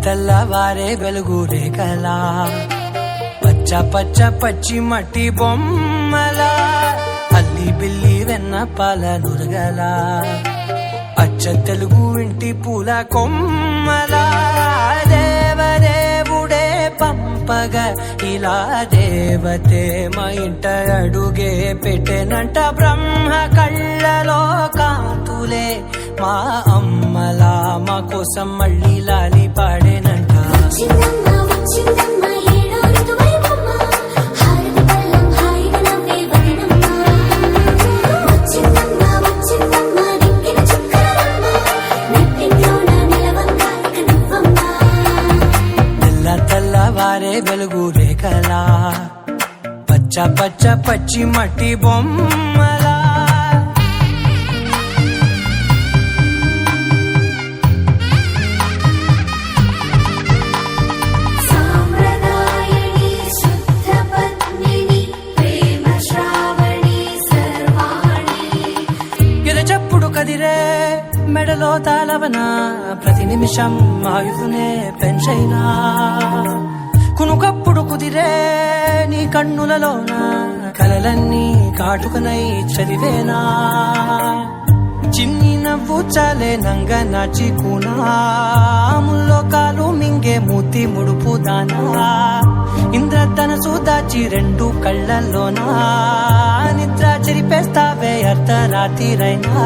తెల్లవారే వెలుగు రేఖలా పచ్చ పచ్చ పచ్చి మట్టి బొమ్మలా అల్లి బిల్లి వెన్న పాల నురగలా అచ్చ తెలుగు ఇంటి పూల కొమ్మలా దేవదేవుడే పంపగా ఇలా దేవతే మా ఇంట అడుగే పెట్టెనంట బ్రహ్మ కళ్ళలో కాంతులే మా అమ్మలా మా కోసం మళ్ళీ లాలి పాడేనంట తెల్లవారే వెలుగు రేఖలా పచ్చ పచ్చ పచ్చి మట్టి బొమ్మలా ఎరచప్పుడు కదిరే మెడలో తాళవన ప్రతి నిమిషం ఆయుధునే పెంచైనా కునుకప్పుడు కుదిరే నీ కన్నులలోన కలలన్నీ కాటుకనై చదివేనా చిన్ని నవ్వు చాలే నంగ నాచి కూనాముల్లో కాలు మింగే మూతి ముడుపు దానా ఇంద్రధనసు దాచి రెండు కళ్ళల్లోనా నిద్ర చెరిపేస్తావే అర్ధరాత్రిరైనా